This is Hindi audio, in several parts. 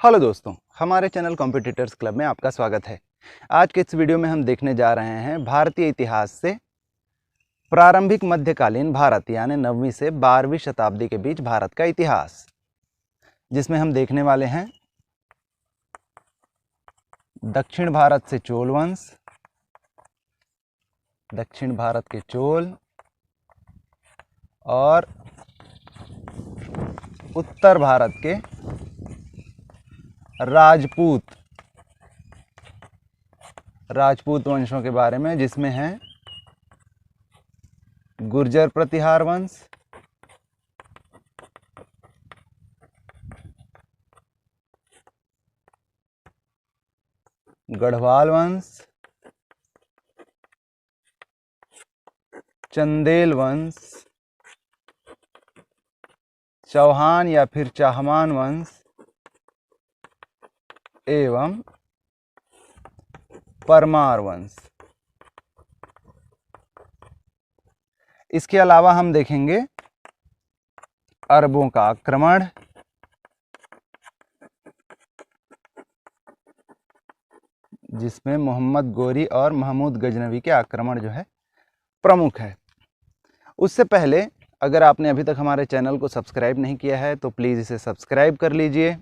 हेलो दोस्तों, हमारे चैनल कॉम्पिटिटर्स क्लब में आपका स्वागत है। आज के इस वीडियो में हम देखने जा रहे हैं भारतीय इतिहास से प्रारंभिक मध्यकालीन भारत यानी 9वीं से 12वीं शताब्दी के बीच भारत का इतिहास, जिसमें हम देखने वाले हैं दक्षिण भारत से चोल वंश, दक्षिण भारत के चोल और उत्तर भारत के राजपूत वंशों के बारे में, जिसमें हैं गुर्जर प्रतिहार वंश, गढ़वाल वंश, चंदेल वंश, चौहान या फिर चाहमान वंश एवं परमार वंश। इसके अलावा हम देखेंगे अरबों का आक्रमण, जिसमें मोहम्मद गोरी और महमूद गजनवी के आक्रमण जो है प्रमुख है। उससे पहले अगर आपने अभी तक हमारे चैनल को सब्सक्राइब नहीं किया है तो प्लीज़ इसे सब्सक्राइब कर लीजिए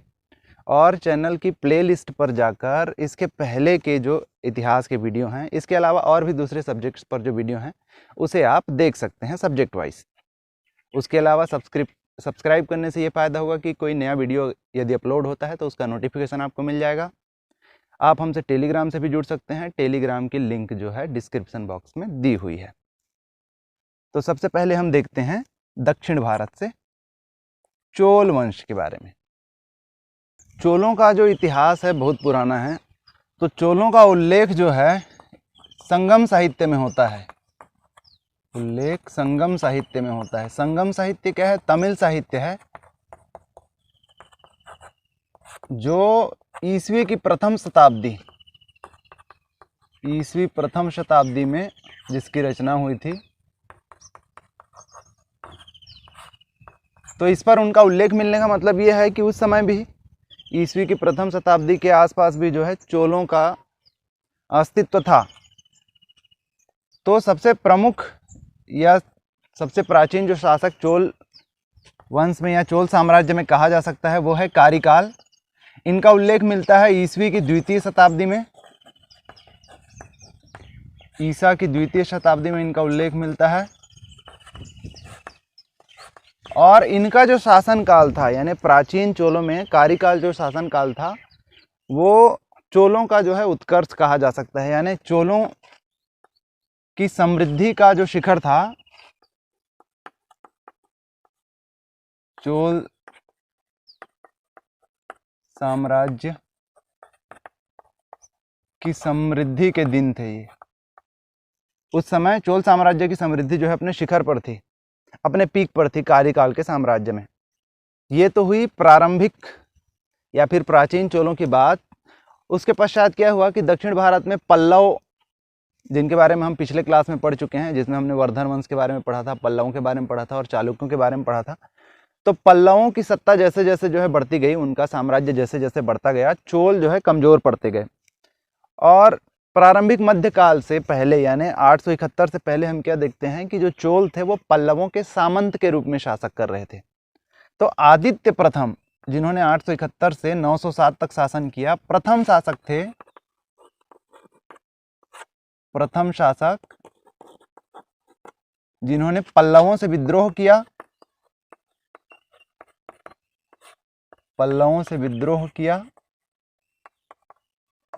और चैनल की प्लेलिस्ट पर जाकर इसके पहले के जो इतिहास के वीडियो हैं, इसके अलावा और भी दूसरे सब्जेक्ट्स पर जो वीडियो हैं उसे आप देख सकते हैं सब्जेक्ट वाइज। उसके अलावा सब्सक्राइब करने से ये फ़ायदा होगा कि कोई नया वीडियो यदि अपलोड होता है तो उसका नोटिफिकेशन आपको मिल जाएगा। आप हमसे टेलीग्राम से भी जुड़ सकते हैं। टेलीग्राम की लिंक जो है डिस्क्रिप्शन बॉक्स में दी हुई है। तो सबसे पहले हम देखते हैं दक्षिण भारत से चोल वंश के बारे में। चोलों का जो इतिहास है बहुत पुराना है। तो चोलों का उल्लेख जो है संगम साहित्य में होता है। उल्लेख संगम साहित्य में होता है। संगम साहित्य क्या है? तमिल साहित्य है, जो ईसवी की प्रथम शताब्दी में जिसकी रचना हुई थी। तो इस पर उनका उल्लेख मिलने का मतलब यह है कि उस समय भी ईसवी की प्रथम शताब्दी के आसपास भी जो है चोलों का अस्तित्व था। तो सबसे प्रमुख या सबसे प्राचीन जो शासक चोल वंश में या चोल साम्राज्य में कहा जा सकता है वो है कारिकाल। इनका उल्लेख मिलता है ईसवी की द्वितीय शताब्दी में। ईसा की द्वितीय शताब्दी में इनका उल्लेख मिलता है। और इनका जो शासनकाल था यानी प्राचीन चोलों में कारिकाल जो शासनकाल था वो चोलों का जो है उत्कर्ष कहा जा सकता है। यानी चोलों की समृद्धि का जो शिखर था, चोल साम्राज्य की समृद्धि के दिन थे ये। उस समय चोल साम्राज्य की समृद्धि जो है अपने शिखर पर थी, अपने पीक पर थी कारिकाल के साम्राज्य में। ये तो हुई प्रारंभिक या फिर प्राचीन चोलों की बात। उसके पश्चात क्या हुआ कि दक्षिण भारत में पल्लव, जिनके बारे में हम पिछले क्लास में पढ़ चुके हैं, जिसमें हमने वर्धन वंश के बारे में पढ़ा था, पल्लवों के बारे में पढ़ा था और चालुक्यों के बारे में पढ़ा था। तो पल्लवों की सत्ता जैसे जैसे जो है बढ़ती गई, उनका साम्राज्य जैसे जैसे बढ़ता गया, चोल जो है कमजोर पड़ते गए। और प्रारंभिक मध्यकाल से पहले यानी 871 से पहले हम क्या देखते हैं कि जो चोल थे वो पल्लवों के सामंत के रूप में शासक कर रहे थे। तो आदित्य प्रथम, जिन्होंने 871 से 907 तक शासन किया, प्रथम शासक थे। प्रथम शासक जिन्होंने पल्लवों से विद्रोह किया,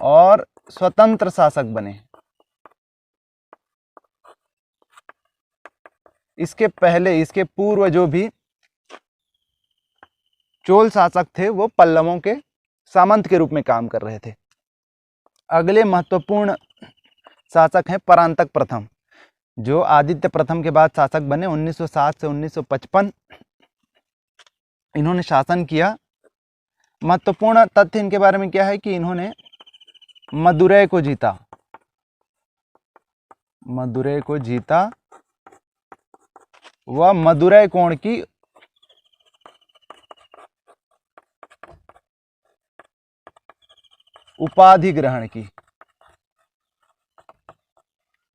और स्वतंत्र शासक बने। इसके पहले, इसके पूर्व जो भी चोल शासक थे वो पल्लवों के सामंत के रूप में काम कर रहे थे। अगले महत्वपूर्ण शासक हैं परांतक प्रथम, जो आदित्य प्रथम के बाद शासक बने। 1907 से 1955 इन्होंने शासन किया। महत्वपूर्ण तथ्य इनके बारे में क्या है कि इन्होंने मदुरै को जीता व मदुरै कोण की उपाधि ग्रहण की,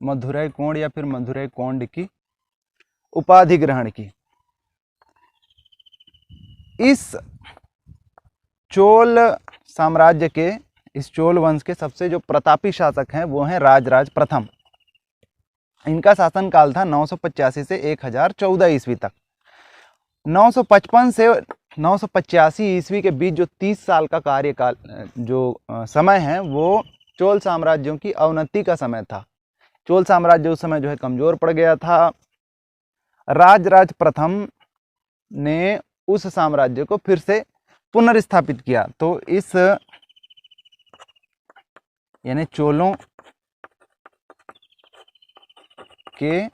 मधुरै कोंड या फिर मधुरै कोंड की उपाधि ग्रहण की। इस चोल साम्राज्य के, इस चोल वंश के सबसे जो प्रतापी शासक हैं वो हैं राजराज प्रथम। इनका शासनकाल था 985 से 1014 ईस्वी तक। 955 से 985 ईस्वी के बीच जो 30 साल का कार्यकाल जो समय है वो चोल साम्राज्यों की अवनति का समय था। चोल साम्राज्य उस समय जो है कमजोर पड़ गया था। राजराज प्रथम ने उस साम्राज्य को फिर से पुनर्स्थापित किया। तो इस यानी चोलों के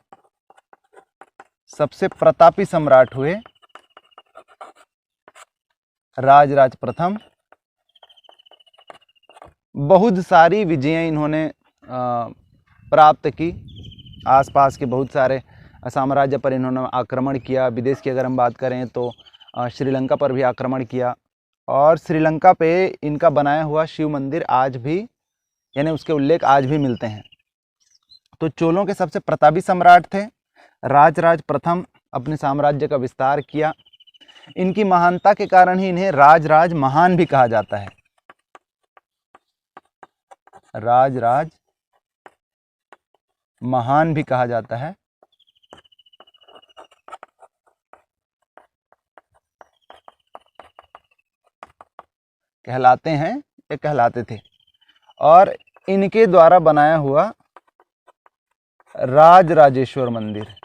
सबसे प्रतापी सम्राट हुए राजराज प्रथम। बहुत सारी विजयें इन्होंने प्राप्त की। आसपास के बहुत सारे साम्राज्य पर इन्होंने आक्रमण किया। विदेश की अगर हम बात करें तो श्रीलंका पर भी आक्रमण किया, और श्रीलंका पे इनका बनाया हुआ शिव मंदिर आज भी, यानी उसके उल्लेख आज भी मिलते हैं। तो चोलों के सबसे प्रतापी सम्राट थे राजराज प्रथम। अपने साम्राज्य का विस्तार किया। इनकी महानता के कारण ही इन्हें राजराज महान भी कहा जाता है। राजराज महान भी कहा जाता है। कहलाते हैं या कहलाते थे। और इनके द्वारा बनाया हुआ राजराजेश्वर मंदिर,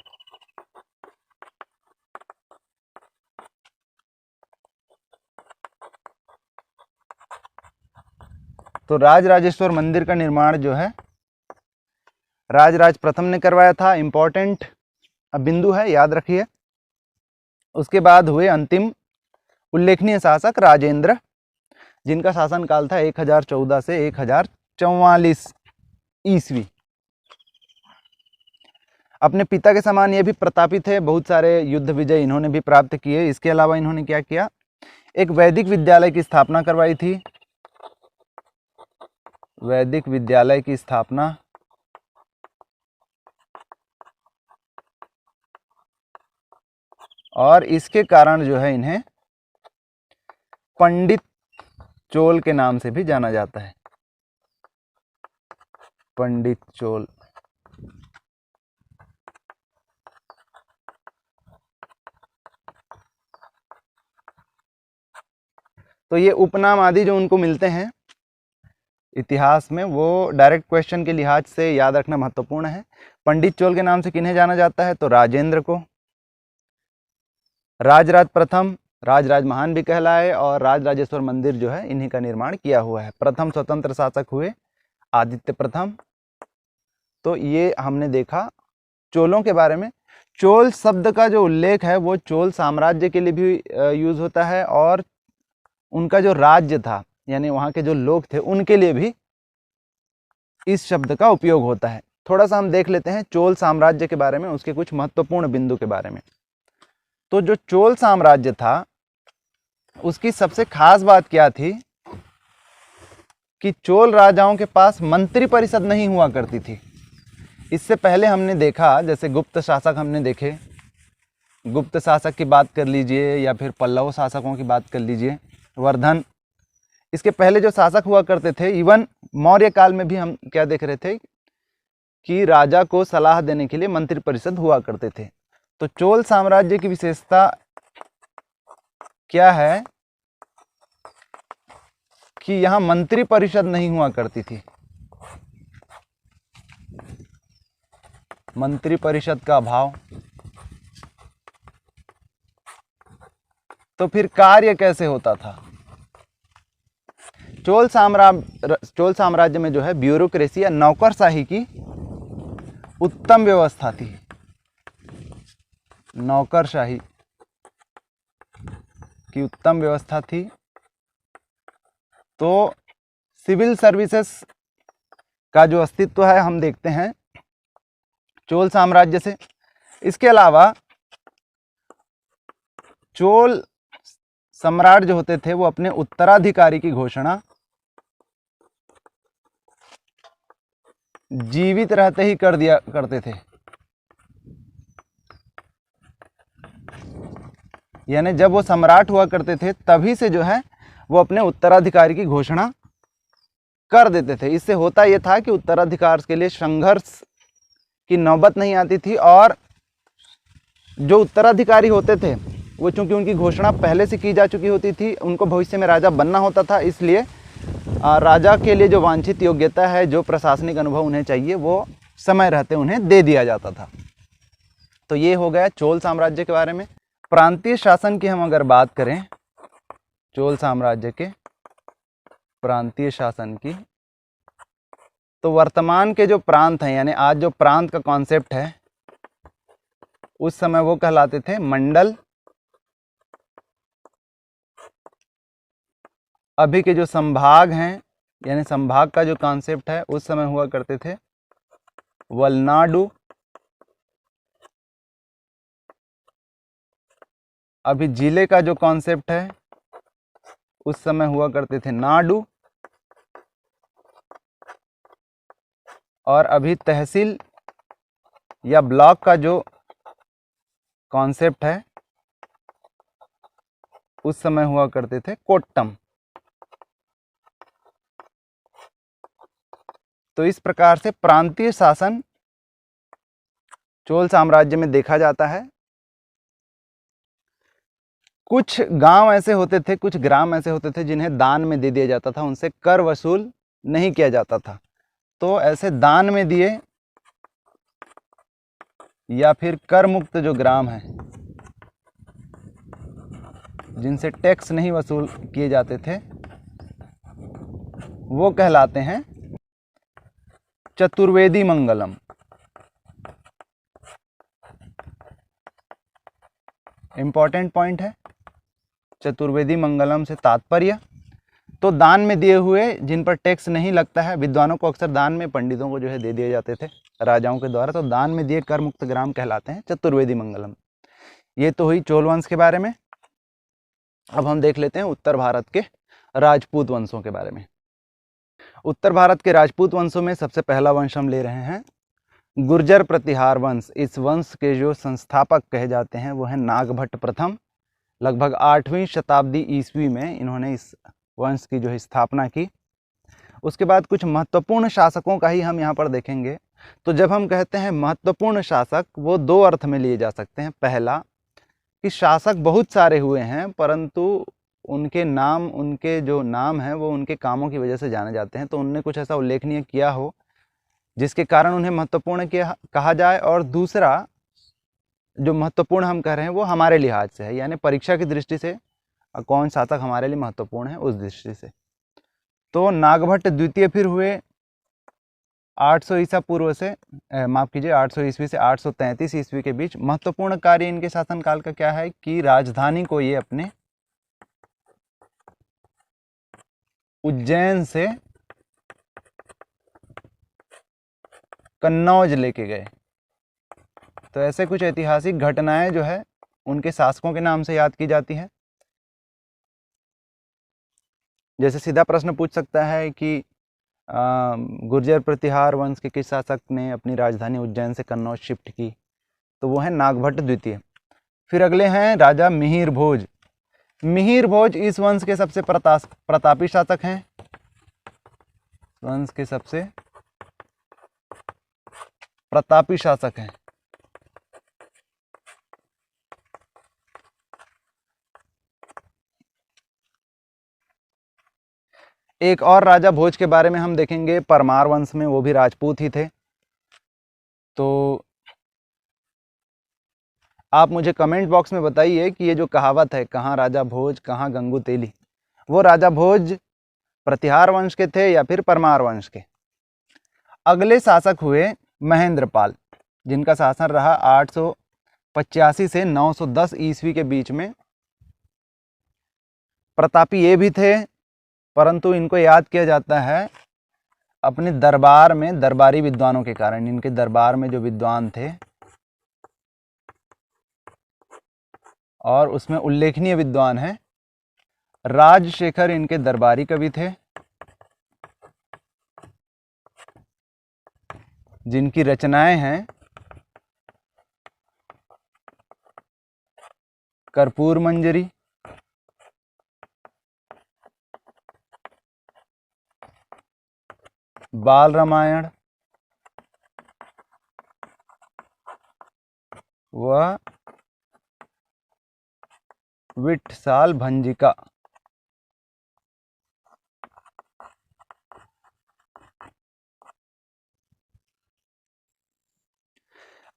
तो राजराजेश्वर मंदिर का निर्माण जो है राजराज प्रथम ने करवाया था। इंपॉर्टेंट बिंदु है, याद रखिए। उसके बाद हुए अंतिम उल्लेखनीय शासक राजेंद्र, जिनका शासनकाल था 1014 से 1044 ईस्वी। अपने पिता के समान ये भी प्रतापी थे। बहुत सारे युद्ध विजय इन्होंने भी प्राप्त किए। इसके अलावा इन्होंने क्या किया, एक वैदिक विद्यालय की स्थापना करवाई थी। वैदिक विद्यालय की स्थापना, और इसके कारण जो है इन्हें पंडित चोल के नाम से भी जाना जाता है। पंडित चोल। तो ये उपनाम आदि जो उनको मिलते हैं इतिहास में, वो डायरेक्ट क्वेश्चन के लिहाज से याद रखना महत्वपूर्ण है। पंडित चोल के नाम से किन्हें जाना जाता है, तो राजेंद्र को। राजराज प्रथम राजराज महान भी कहलाए, और राजराजेश्वर मंदिर जो है इन्हीं का निर्माण किया हुआ है। प्रथम स्वतंत्र शासक हुए आदित्य प्रथम। तो ये हमने देखा चोलों के बारे में। चोल शब्द का जो उल्लेख है वो चोल साम्राज्य के लिए भी यूज होता है, और उनका जो राज्य था यानी वहाँ के जो लोग थे उनके लिए भी इस शब्द का उपयोग होता है। थोड़ा सा हम देख लेते हैं चोल साम्राज्य के बारे में, उसके कुछ महत्वपूर्ण बिंदु के बारे में। तो जो चोल साम्राज्य था उसकी सबसे खास बात क्या थी कि चोल राजाओं के पास मंत्री परिषद नहीं हुआ करती थी। इससे पहले हमने देखा, जैसे गुप्त शासक हमने देखे, गुप्त शासक की बात कर लीजिए या फिर पल्लव शासकों की बात कर लीजिए, वर्धन। इसके पहले जो शासक हुआ करते थे, इवन मौर्य काल में भी हम क्या देख रहे थे कि राजा को सलाह देने के लिए मंत्री परिषद हुआ करते थे। तो चोल साम्राज्य की विशेषता क्या है कि यहां मंत्री परिषद नहीं हुआ करती थी। मंत्री परिषद का अभाव। तो फिर कार्य कैसे होता था? चोल साम्राज्य में जो है ब्यूरोक्रेसी या नौकरशाही की उत्तम व्यवस्था थी। नौकरशाही की उत्तम व्यवस्था थी। तो सिविल सर्विसेज का जो अस्तित्व है हम देखते हैं चोल साम्राज्य से। इसके अलावा चोल सम्राट जो होते थे वो अपने उत्तराधिकारी की घोषणा जीवित रहते ही कर दिया करते थे। यानी जब वो सम्राट हुआ करते थे तभी से जो है वो अपने उत्तराधिकारी की घोषणा कर देते थे। इससे होता ये था कि उत्तराधिकार के लिए संघर्ष की नौबत नहीं आती थी, और जो उत्तराधिकारी होते थे वो चूंकि उनकी घोषणा पहले से की जा चुकी होती थी, उनको भविष्य में राजा बनना होता था, इसलिए राजा के लिए जो वांछित योग्यता है, जो प्रशासनिक अनुभव उन्हें चाहिए, वो समय रहते उन्हें दे दिया जाता था। तो ये हो गया चोल साम्राज्य के बारे में। प्रांतीय शासन की हम अगर बात करें, चोल साम्राज्य के प्रांतीय शासन की, तो वर्तमान के जो प्रांत हैं, यानी आज जो प्रांत का कॉन्सेप्ट है, उस समय वो कहलाते थे मंडल। अभी के जो संभाग हैं, यानी संभाग का जो कॉन्सेप्ट है, उस समय हुआ करते थे वलनाडु। अभी जिले का जो कॉन्सेप्ट है, उस समय हुआ करते थे नाडु। और अभी तहसील या ब्लॉक का जो कॉन्सेप्ट है, उस समय हुआ करते थे कोट्टम। तो इस प्रकार से प्रांतीय शासन चोल साम्राज्य में देखा जाता है। कुछ गांव ऐसे होते थे, कुछ ग्राम ऐसे होते थे जिन्हें दान में दे दिया जाता था, उनसे कर वसूल नहीं किया जाता था। तो ऐसे दान में दिए या फिर कर मुक्त जो ग्राम है, जिनसे टैक्स नहीं वसूल किए जाते थे, वो कहलाते हैं चतुर्वेदी मंगलम। इंपॉर्टेंट पॉइंट है, चतुर्वेदी मंगलम से तात्पर्य, तो दान में दिए हुए जिन पर टैक्स नहीं लगता है, विद्वानों को अक्सर दान में, पंडितों को जो है दे दिए जाते थे राजाओं के द्वारा, तो दान में दिए कर मुक्त ग्राम कहलाते हैं चतुर्वेदी मंगलम। ये तो हुई चोल वंश के बारे में। अब हम देख लेते हैं उत्तर भारत के राजपूत वंशों के बारे में। उत्तर भारत के राजपूत वंशों में सबसे पहला वंश हम ले रहे हैं गुर्जर प्रतिहार वंश। इस वंश के जो संस्थापक कहे जाते हैं वो है नागभट्ट प्रथम। लगभग 8वीं शताब्दी ईस्वी में इन्होंने इस वंश की जो है स्थापना की। उसके बाद कुछ महत्वपूर्ण शासकों का ही हम यहाँ पर देखेंगे। तो जब हम कहते हैं महत्वपूर्ण शासक, वो दो अर्थ में लिए जा सकते हैं। पहला कि शासक बहुत सारे हुए हैं, परंतु उनके नाम, उनके जो नाम हैं वो उनके कामों की वजह से जाने जाते हैं, तो उनने कुछ ऐसा उल्लेखनीय किया हो जिसके कारण उन्हें महत्वपूर्ण कहा जाए। और दूसरा जो महत्वपूर्ण हम कह रहे हैं वो हमारे लिहाज से है, यानी परीक्षा की दृष्टि से कौन शासक हमारे लिए महत्वपूर्ण है उस दृष्टि से। तो नागभट्ट द्वितीय फिर हुए 800 ईसा पूर्व से, माफ कीजिए 800 ईस्वी से 833 ईस्वी के बीच। महत्वपूर्ण कार्य इनके शासनकाल का क्या है कि राजधानी को ये अपने उज्जैन से कन्नौज लेके गए। तो ऐसे कुछ ऐतिहासिक घटनाएं जो है उनके शासकों के नाम से याद की जाती है। जैसे सीधा प्रश्न पूछ सकता है कि गुर्जर प्रतिहार वंश के किस शासक ने अपनी राजधानी उज्जैन से कन्नौज शिफ्ट की, तो वो है नागभट्ट द्वितीय। फिर अगले हैं राजा मिहिर भोज। मिहिर भोज इस वंश के सबसे प्रतापी शासक हैं। वंश के सबसे प्रतापी शासक हैं। एक और राजा भोज के बारे में हम देखेंगे परमार वंश में, वो भी राजपूत ही थे। तो आप मुझे कमेंट बॉक्स में बताइए कि ये जो कहावत है, कहाँ राजा भोज कहाँ गंगू तेली, वो राजा भोज प्रतिहार वंश के थे या फिर परमार वंश के। अगले शासक हुए महेंद्रपाल, जिनका शासन रहा 885 से 910 ईस्वी के बीच में। प्रतापी ये भी थे, परंतु इनको याद किया जाता है अपने दरबार में दरबारी विद्वानों के कारण। इनके दरबार में जो विद्वान थे और उसमें उल्लेखनीय विद्वान हैं राजशेखर, इनके दरबारी कवि थे। जिनकी रचनाएं हैं कर्पूर मंजरी, बाल रामायण व विठसाल भंजिका।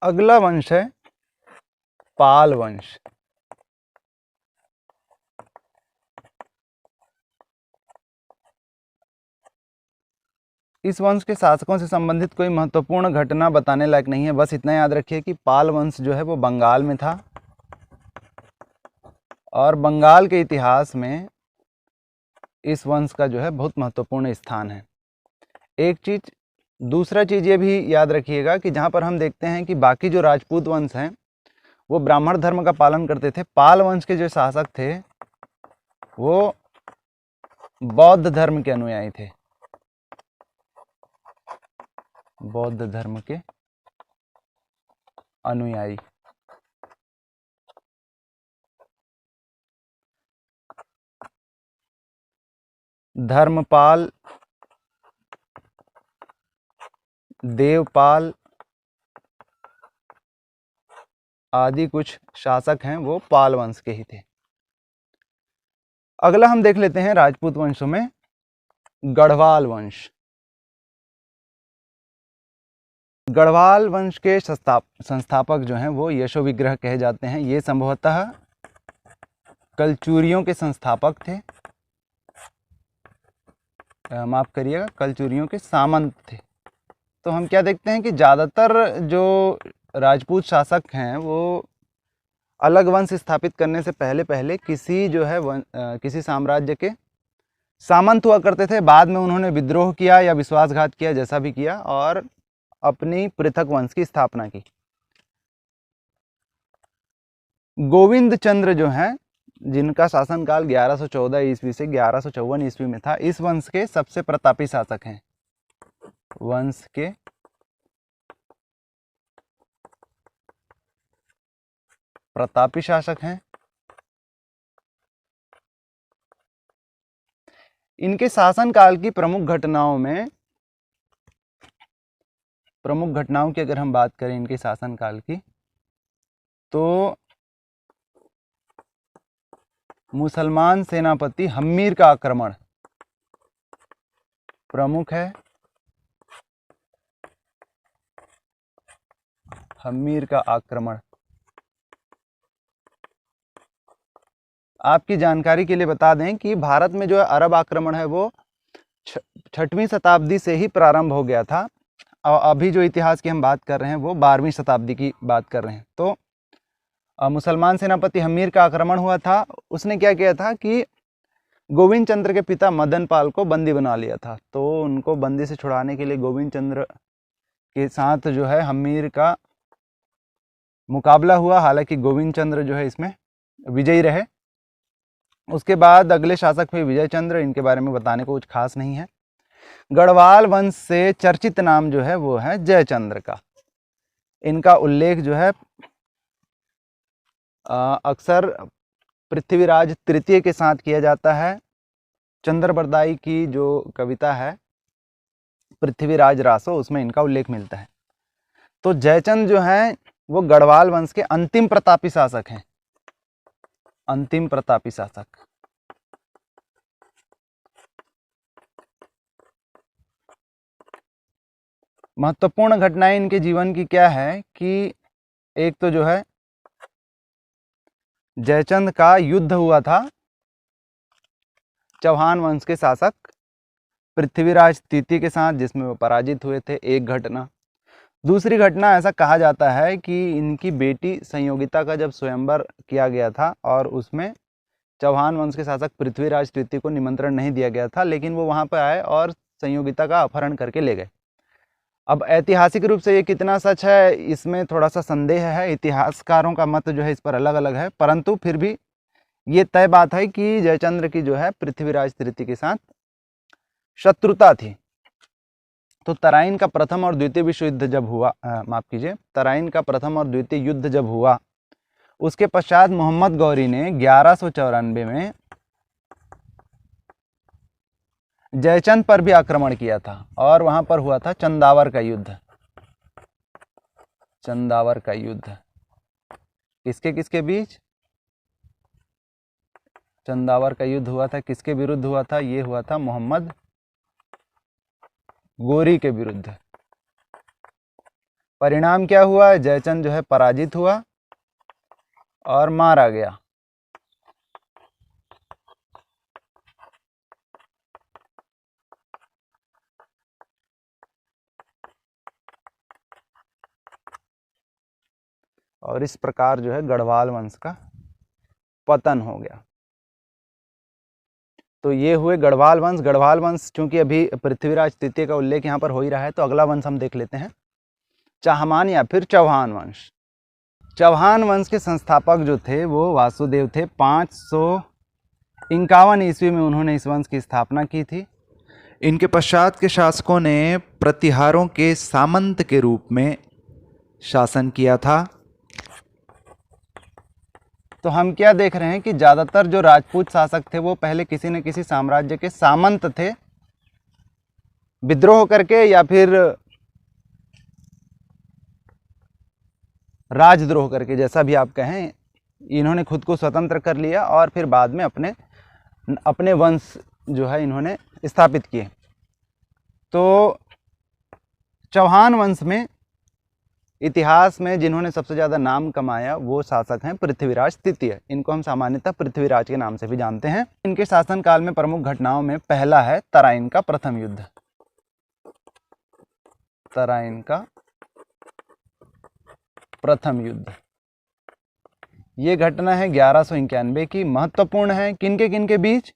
अगला वंश है पाल वंश। इस वंश के शासकों से संबंधित कोई महत्वपूर्ण घटना बताने लायक नहीं है, बस इतना याद रखिए कि पाल वंश जो है वो बंगाल में था और बंगाल के इतिहास में इस वंश का जो है बहुत महत्वपूर्ण स्थान है। एक चीज, दूसरा चीज ये भी याद रखिएगा कि जहाँ पर हम देखते हैं कि बाकी जो राजपूत वंश हैं वो ब्राह्मण धर्म का पालन करते थे, पाल वंश के जो शासक थे वो बौद्ध धर्म के अनुयायी थे, बौद्ध धर्म के अनुयायी। धर्मपाल, देवपाल आदि कुछ शासक हैं वो पाल वंश के ही थे। अगला हम देख लेते हैं राजपूत वंशों में गढ़वाल वंश। गढ़वाल वंश के संस्थापक जो हैं वो यशोविग्रह कहे जाते हैं। ये संभवतः कलचुरियों के संस्थापक थे, माफ करिएगा, कलचुरियों के सामंत थे। तो हम क्या देखते हैं कि ज़्यादातर जो राजपूत शासक हैं वो अलग वंश स्थापित करने से पहले पहले किसी जो है किसी साम्राज्य के सामंत हुआ करते थे। बाद में उन्होंने विद्रोह किया या विश्वासघात किया, जैसा भी किया, और अपनी पृथक वंश की स्थापना की। गोविंद चंद्र जो हैं, जिनका शासनकाल 1114 ईस्वी से 1154 ईस्वी में था, इस वंश के सबसे प्रतापी शासक हैं। वंश के प्रतापी शासक हैं। इनके शासनकाल की प्रमुख घटनाओं की अगर हम बात करें इनके शासनकाल की, तो मुसलमान सेनापति हम्मीर का आक्रमण प्रमुख है। हम्मीर का आक्रमण, आपकी जानकारी के लिए बता दें कि भारत में जो है अरब आक्रमण है वो 6वीं शताब्दी से ही प्रारंभ हो गया था, और अभी जो इतिहास की हम बात कर रहे हैं वो 12वीं शताब्दी की बात कर रहे हैं। तो मुसलमान सेनापति हम्मीर का आक्रमण हुआ था। उसने क्या किया था कि गोविंद चंद्र के पिता मदन पाल को बंदी बना लिया था। तो उनको बंदी से छुड़ाने के लिए गोविंद चंद्र के साथ जो है हम्मीर का मुकाबला हुआ। हालांकि गोविंद चंद्र जो है इसमें विजयी रहे। उसके बाद अगले शासक थे विजय चंद्र, इनके बारे में बताने को कुछ खास नहीं है। गढ़वाल वंश से चर्चित नाम जो है वो है जयचंद्र का। इनका उल्लेख जो है अक्सर पृथ्वीराज तृतीय के साथ किया जाता है। चंद्रबरदाई की जो कविता है पृथ्वीराज रासो, उसमें इनका उल्लेख मिलता है। तो जयचंद जो है वो गढ़वाल वंश के अंतिम प्रतापी शासक हैं। अंतिम प्रतापी शासक। महत्वपूर्ण घटनाएं इनके जीवन की क्या है कि एक तो जो है जयचंद का युद्ध हुआ था चौहान वंश के शासक पृथ्वीराज तृतीय के साथ, जिसमें वो पराजित हुए थे, एक घटना। दूसरी घटना, ऐसा कहा जाता है कि इनकी बेटी संयोगिता का जब स्वयंवर किया गया था और उसमें चौहान वंश के शासक पृथ्वीराज तृतीय को निमंत्रण नहीं दिया गया था, लेकिन वो वहां पर आए और संयोगिता का अपहरण करके ले गए। अब ऐतिहासिक रूप से ये कितना सच है इसमें थोड़ा सा संदेह है, इतिहासकारों का मत जो है इस पर अलग अलग है, परंतु फिर भी ये तय बात है कि जयचंद्र की जो है पृथ्वीराज तृतीय के साथ शत्रुता थी। तो तराइन का प्रथम और द्वितीय विश्व युद्ध जब हुआ, माफ कीजिए, तराइन का प्रथम और द्वितीय युद्ध जब हुआ, उसके पश्चात मोहम्मद गौरी ने 1194 में जयचंद पर भी आक्रमण किया था और वहां पर हुआ था चंदावर का युद्ध। चंदावर का युद्ध किसके किसके बीच? चंदावर का युद्ध हुआ था, किसके विरुद्ध हुआ था? ये हुआ था मोहम्मद गोरी के विरुद्ध। परिणाम क्या हुआ? जयचंद जो है पराजित हुआ और मारा गया। और इस प्रकार जो है गढ़वाल वंश का पतन हो गया। तो ये हुए गढ़वाल वंश। गढ़वाल वंश चूंकि अभी पृथ्वीराज तृतीय का उल्लेख यहाँ पर हो ही रहा है, तो अगला वंश हम देख लेते हैं, चाहमान या फिर चौहान वंश। चौहान वंश के संस्थापक जो थे वो वासुदेव थे। 551 ईस्वी में उन्होंने इस वंश की स्थापना की थी। इनके पश्चात के शासकों ने प्रतिहारों के सामंत के रूप में शासन किया था। तो हम क्या देख रहे हैं कि ज़्यादातर जो राजपूत शासक थे वो पहले किसी न किसी साम्राज्य के सामंत थे। विद्रोह करके या फिर राजद्रोह करके, जैसा भी आप कहें, इन्होंने खुद को स्वतंत्र कर लिया और फिर बाद में अपने वंश जो है इन्होंने स्थापित किए। तो चौहान वंश में इतिहास में जिन्होंने सबसे ज़्यादा नाम कमाया वो शासक हैं पृथ्वीराज तृतीय। इनको हम सामान्यतः पृथ्वीराज के नाम से भी जानते हैं। इनके शासनकाल में प्रमुख घटनाओं में पहला है तराइन का प्रथम युद्ध। तराइन का प्रथम युद्ध, ये घटना है 1191 की। महत्वपूर्ण है किनके किनके बीच?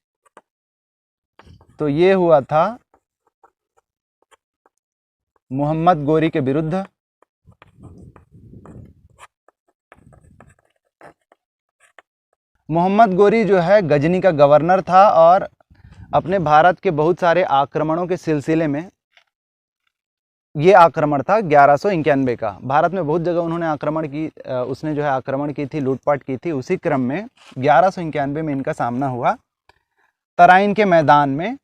तो ये हुआ था मोहम्मद गोरी के विरुद्ध, मोहम्मद गोरी जो है गजनी का गवर्नर था और अपने भारत के बहुत सारे आक्रमणों के सिलसिले में ये आक्रमण था 1191 का। भारत में बहुत जगह उन्होंने उसने जो है आक्रमण की थी, लूटपाट की थी। उसी क्रम में 1191 में इनका सामना हुआ तराइन के मैदान में।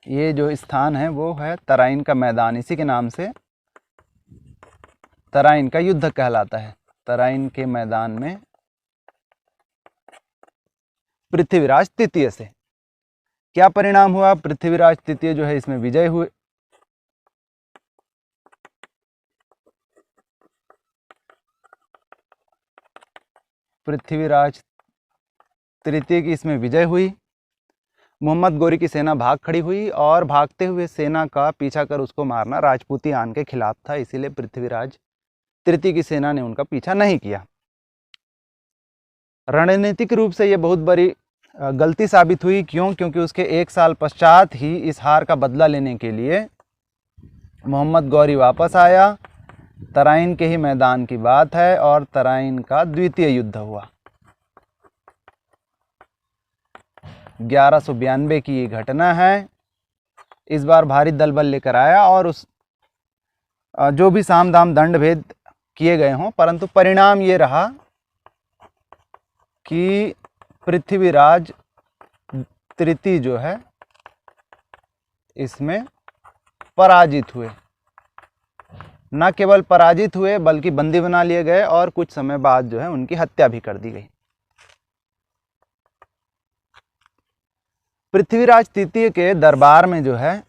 ये जो स्थान है वो है तराइन का मैदान, इसी के नाम से तराइन का युद्ध कहलाता है। तराइन के मैदान में पृथ्वीराज तृतीय से क्या परिणाम हुआ? पृथ्वीराज तृतीय जो है इसमें विजय हुए। पृथ्वीराज तृतीय की इसमें विजय हुई। मोहम्मद गोरी की सेना भाग खड़ी हुई और भागते हुए सेना का पीछा कर उसको मारना राजपूती आन के खिलाफ था, इसीलिए पृथ्वीराज तृतीय की सेना ने उनका पीछा नहीं किया। रणनीतिक रूप से यह बहुत बड़ी गलती साबित हुई। क्यों? क्योंकि उसके 1 साल पश्चात ही इस हार का बदला लेने के लिए मोहम्मद गौरी वापस आया। तराइन के ही मैदान की बात है और तराइन का द्वितीय युद्ध हुआ। 1192 की ये घटना है। इस बार भारी दल बल लेकर आया और उस जो भी साम दाम दंड भेद किए गए हों, परंतु परिणाम ये रहा कि पृथ्वीराज तृतीय जो है इसमें पराजित हुए। न केवल पराजित हुए बल्कि बंदी बना लिए गए और कुछ समय बाद जो है उनकी हत्या भी कर दी गई। पृथ्वीराज तृतीय के दरबार में जो है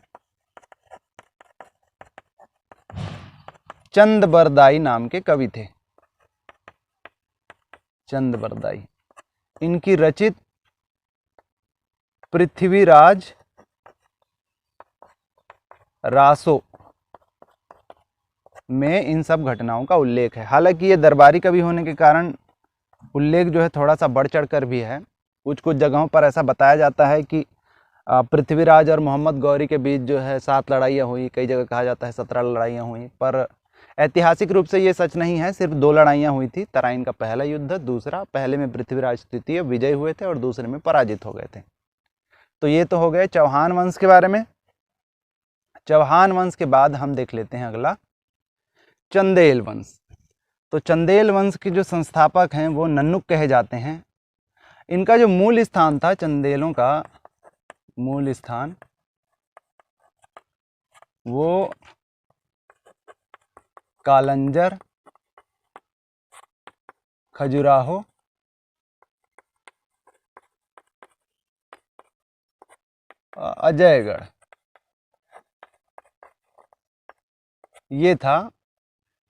चंदबरदाई नाम के कवि थे। चंदबरदाई, इनकी रचित पृथ्वीराज रासो में इन सब घटनाओं का उल्लेख है। हालांकि ये दरबारी कवि होने के कारण उल्लेख जो है थोड़ा सा बढ़ चढ़ कर भी है। कुछ कुछ जगहों पर ऐसा बताया जाता है कि पृथ्वीराज और मोहम्मद गौरी के बीच जो है 7 लड़ाइयाँ हुई, कई जगह कहा जाता है 17 लड़ाइयाँ हुई, पर ऐतिहासिक रूप से ये सच नहीं है। सिर्फ 2 लड़ाइयाँ हुई थी। तराइन का पहला युद्ध, दूसरा, पहले में पृथ्वीराज तृतीय विजय हुए थे और दूसरे में पराजित हो गए थे। तो ये तो हो गए चौहान वंश के बारे में। चौहान वंश के बाद हम देख लेते हैं अगला चंदेल वंश। तो चंदेल वंश के जो संस्थापक हैं वो नन्नुक कहे जाते हैं। इनका जो मूल स्थान था, चंदेलों का मूल स्थान, वो कालंजर, खजुराहो, अजयगढ़, ये था।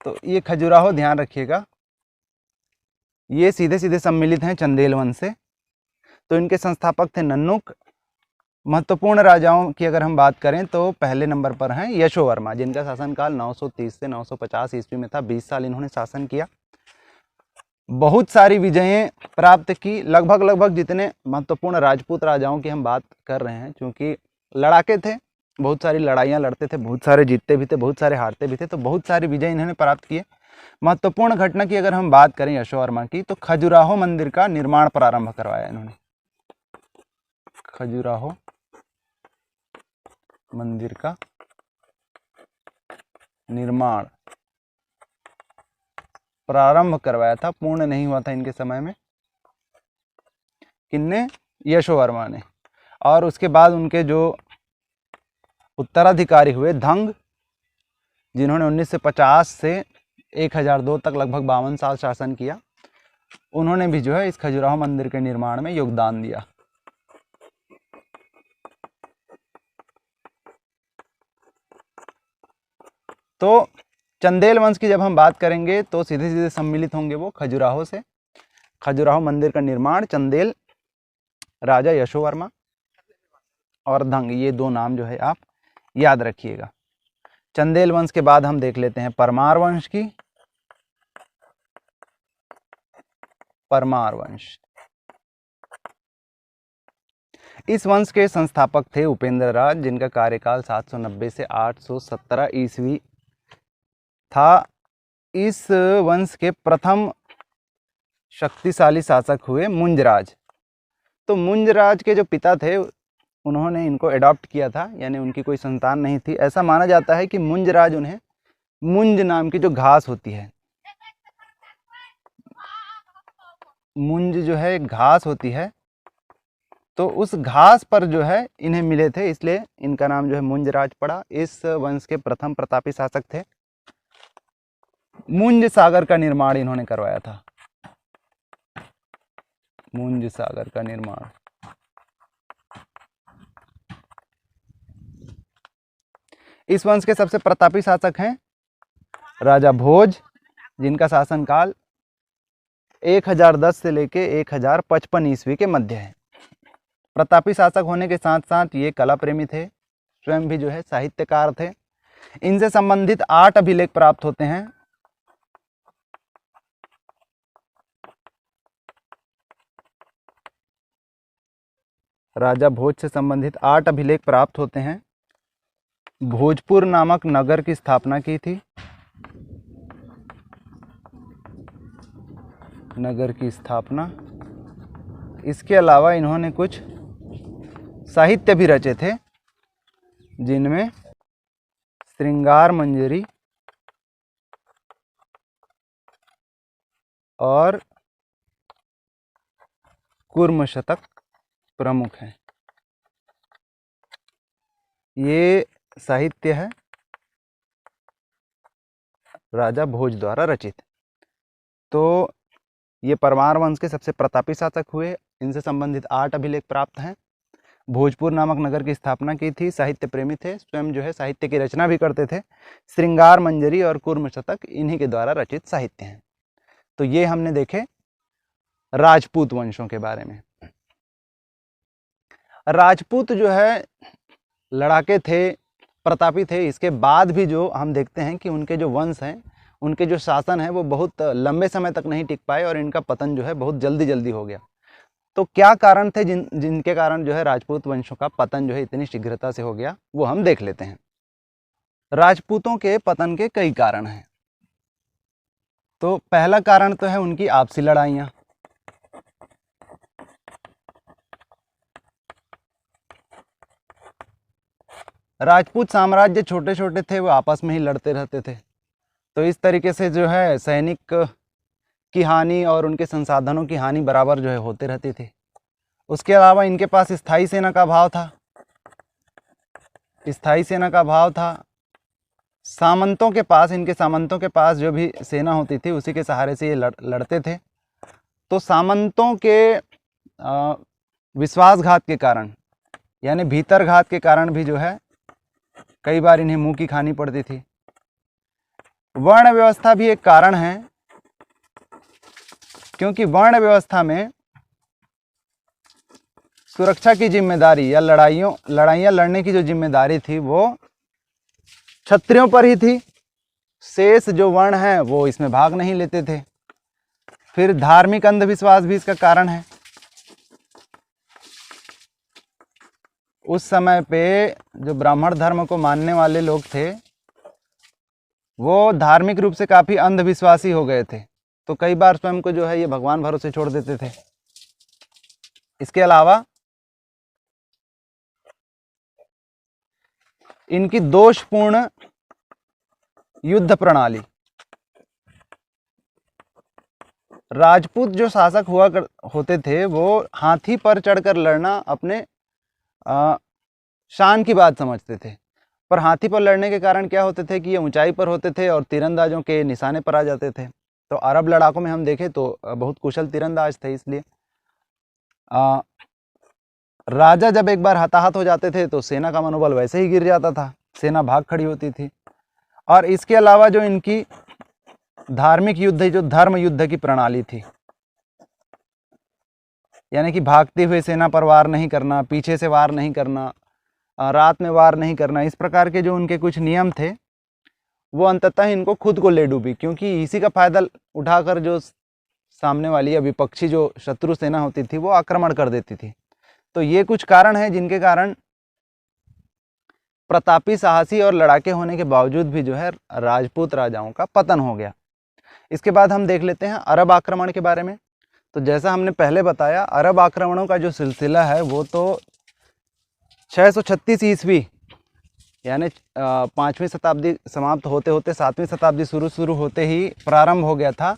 तो ये खजुराहो ध्यान रखिएगा, ये सीधे सीधे सम्मिलित हैं चंदेल वंश से। तो इनके संस्थापक थे नन्नुक। महत्वपूर्ण राजाओं की अगर हम बात करें तो पहले नंबर पर हैं यशोवर्मा, जिनका शासनकाल 930 से 950 ईस्वी में था। 20 साल इन्होंने शासन किया। बहुत सारी विजयें प्राप्त की। लगभग जितने महत्वपूर्ण राजपूत राजाओं की हम बात कर रहे हैं, क्योंकि लड़ाके थे, बहुत सारी लड़ाइयाँ लड़ते थे, बहुत सारे जीतते भी थे, बहुत सारे हारते भी थे, तो बहुत सारी विजय इन्होंने प्राप्त किए। महत्वपूर्ण घटना की अगर हम बात करें यशोवर्मा की, तो खजुराहो मंदिर का निर्माण प्रारंभ करवाया इन्होंने। खजुराहो मंदिर का निर्माण प्रारंभ करवाया था, पूर्ण नहीं हुआ था इनके समय में। किन्ने? यशोवर्मा ने। और उसके बाद उनके जो उत्तराधिकारी हुए धंग, जिन्होंने 1950 से 1002 तक लगभग 52 साल शासन किया, उन्होंने भी जो है इस खजुराहो मंदिर के निर्माण में योगदान दिया। तो चंदेल वंश की जब हम बात करेंगे तो सीधे सीधे सम्मिलित होंगे वो खजुराहो से। खजुराहो मंदिर का निर्माण चंदेल, राजा यशोवर्मा और धंग, ये दो नाम जो है आप याद रखिएगा। चंदेल वंश के बाद हम देख लेते हैं परमार वंश की। परमार वंश, इस वंश के संस्थापक थे उपेंद्र राज, जिनका कार्यकाल 790 से 817 ईस्वी था। इस वंश के प्रथम शक्तिशाली शासक हुए मुंजराज। तो मुंजराज के जो पिता थे उन्होंने इनको अडॉप्ट किया था, यानी उनकी कोई संतान नहीं थी। ऐसा माना जाता है कि मुंजराज उन्हें मुंज नाम की जो घास होती है, मुंज जो है एक घास होती है, तो उस घास पर जो है इन्हें मिले थे, इसलिए इनका नाम जो है मुंजराज पड़ा। इस वंश के प्रथम प्रतापी शासक थे। मुंज सागर का निर्माण इन्होंने करवाया था। मुंज सागर का निर्माण। इस वंश के सबसे प्रतापी शासक हैं राजा भोज, जिनका शासनकाल 1010 से लेके 1055 ईस्वी के मध्य है। प्रतापी शासक होने के साथ साथ ये कला प्रेमी थे, स्वयं भी जो है साहित्यकार थे। इनसे संबंधित 8 अभिलेख प्राप्त होते हैं। राजा भोज से संबंधित 8 अभिलेख प्राप्त होते हैं। भोजपुर नामक नगर की स्थापना की थी। नगर की स्थापना। इसके अलावा इन्होंने कुछ साहित्य भी रचे थे, जिनमें श्रृंगार मंजरी और कुर्म शतक प्रमुख हैं। ये साहित्य है राजा भोज द्वारा रचित। तो ये परमार वंश के सबसे प्रतापी शासक हुए। इनसे संबंधित 8 अभिलेख प्राप्त हैं। भोजपुर नामक नगर की स्थापना की थी, साहित्य प्रेमी थे, स्वयं जो है साहित्य की रचना भी करते थे। श्रृंगार मंजरी और कुर्म शतक इन्हीं के द्वारा रचित साहित्य हैं। तो ये हमने देखे राजपूत वंशों के बारे में। राजपूत जो है लड़ाके थे, प्रतापी थे। इसके बाद भी जो हम देखते हैं कि उनके जो वंश हैं, उनके जो शासन है वो बहुत लंबे समय तक नहीं टिक पाए और इनका पतन जो है बहुत जल्दी हो गया। तो क्या कारण थे जिनके कारण जो है राजपूत वंशों का पतन जो है इतनी शीघ्रता से हो गया, वो हम देख लेते हैं। राजपूतों के पतन के कई कारण हैं। तो पहला कारण तो है उनकी आपसी लड़ाइयाँ। राजपूत साम्राज्य छोटे छोटे थे, वो आपस में ही लड़ते रहते थे। तो इस तरीके से जो है सैनिक की हानि और उनके संसाधनों की हानि बराबर जो है होते रहती थी। उसके अलावा इनके पास स्थायी सेना का अभाव था। स्थायी सेना का अभाव था। सामंतों के पास, इनके सामंतों के पास जो भी सेना होती थी उसी के सहारे से ये लड़ते थे। तो सामंतों के विश्वासघात के कारण, यानी भीतरघात के कारण भी जो है कई बार इन्हें मुंह की खानी पड़ती थी। वर्ण व्यवस्था भी एक कारण है, क्योंकि वर्ण व्यवस्था में सुरक्षा की जिम्मेदारी या लड़ाइयाँ लड़ने की जो जिम्मेदारी थी वो क्षत्रियों पर ही थी। शेष जो वर्ण हैं वो इसमें भाग नहीं लेते थे। फिर धार्मिक अंधविश्वास भी इसका कारण है। उस समय पे जो ब्राह्मण धर्म को मानने वाले लोग थे वो धार्मिक रूप से काफ़ी अंधविश्वासी हो गए थे, तो कई बार स्वयं को जो है ये भगवान भरोसे छोड़ देते थे। इसके अलावा इनकी दोषपूर्ण युद्ध प्रणाली, राजपूत जो शासक होते थे वो हाथी पर चढ़कर लड़ना अपने शान की बात समझते थे। पर हाथी पर लड़ने के कारण क्या होते थे कि ये ऊंचाई पर होते थे और तीरंदाजों के निशाने पर आ जाते थे। तो अरब लड़ाकों में हम देखें तो बहुत कुशल तीरंदाज थे, इसलिए राजा जब एक बार हताहत हो जाते थे तो सेना का मनोबल वैसे ही गिर जाता था, सेना भाग खड़ी होती थी। और इसके अलावा जो इनकी धार्मिक युद्ध, जो धर्म युद्ध की प्रणाली थी, यानी कि भागते हुए सेना पर वार नहीं करना, पीछे से वार नहीं करना, रात में वार नहीं करना, इस प्रकार के जो उनके कुछ नियम थे वो अंततः इनको खुद को ले डूबी, क्योंकि इसी का फायदा उठाकर जो सामने वाली या विपक्षी जो शत्रु सेना होती थी वो आक्रमण कर देती थी। तो ये कुछ कारण हैं जिनके कारण प्रतापी, साहसी और लड़ाके होने के बावजूद भी जो है राजपूत राजाओं का पतन हो गया। इसके बाद हम देख लेते हैं अरब आक्रमण के बारे में। तो जैसा हमने पहले बताया, अरब आक्रमणों का जो सिलसिला है वो तो 636 ईस्वी यानी 5वीं शताब्दी समाप्त होते होते 7वीं शताब्दी शुरू होते ही प्रारंभ हो गया था।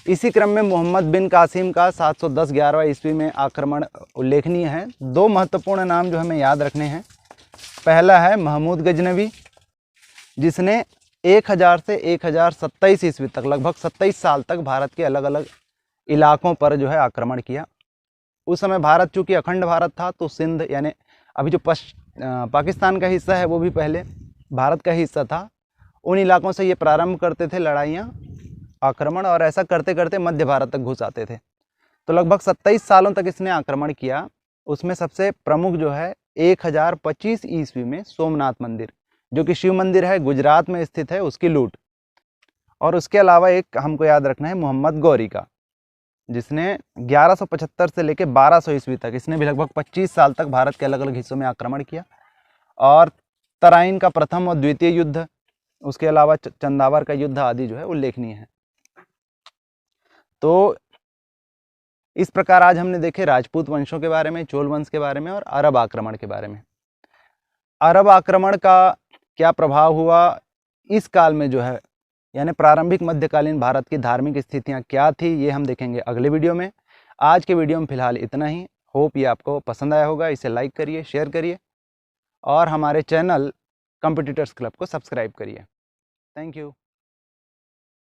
इसी क्रम में मोहम्मद बिन कासिम का 710-11 ईस्वी में आक्रमण उल्लेखनीय है। दो महत्वपूर्ण नाम जो हमें याद रखने हैं। पहला है महमूद गजनवी, जिसने 1000 से 1027 ईस्वी तक, लगभग 27 साल तक भारत के अलग अलग इलाकों पर जो है आक्रमण किया। उस समय भारत चूँकि अखंड भारत था, तो सिंध यानी अभी जो पाकिस्तान का हिस्सा है वो भी पहले भारत का हिस्सा था। उन इलाकों से ये प्रारंभ करते थे लड़ाइयाँ, आक्रमण, और ऐसा करते करते मध्य भारत तक घुस आते थे। तो लगभग 27 सालों तक इसने आक्रमण किया। उसमें सबसे प्रमुख जो है 1025 ईस्वी में सोमनाथ मंदिर, जो कि शिव मंदिर है, गुजरात में स्थित है, उसकी लूट। और उसके अलावा एक हमको याद रखना है मोहम्मद गौरी का, जिसने 1175 से लेकर 1200 ईस्वी तक, इसने भी लगभग 25 साल तक भारत के अलग अलग हिस्सों में आक्रमण किया। और तराइन का प्रथम और द्वितीय युद्ध, उसके अलावा चंदावर का युद्ध आदि जो है उल्लेखनीय है। तो इस प्रकार आज हमने देखे राजपूत वंशों के बारे में, चोल वंश के बारे में और अरब आक्रमण के बारे में। अरब आक्रमण का क्या प्रभाव हुआ इस काल में जो है, यानी प्रारंभिक मध्यकालीन भारत की धार्मिक स्थितियां क्या थी, ये हम देखेंगे अगले वीडियो में। आज के वीडियो में फिलहाल इतना ही। होप ये आपको पसंद आया होगा। इसे लाइक करिए, शेयर करिए और हमारे चैनल कॉम्पिटिटर्स क्लब को सब्सक्राइब करिए। Thank you.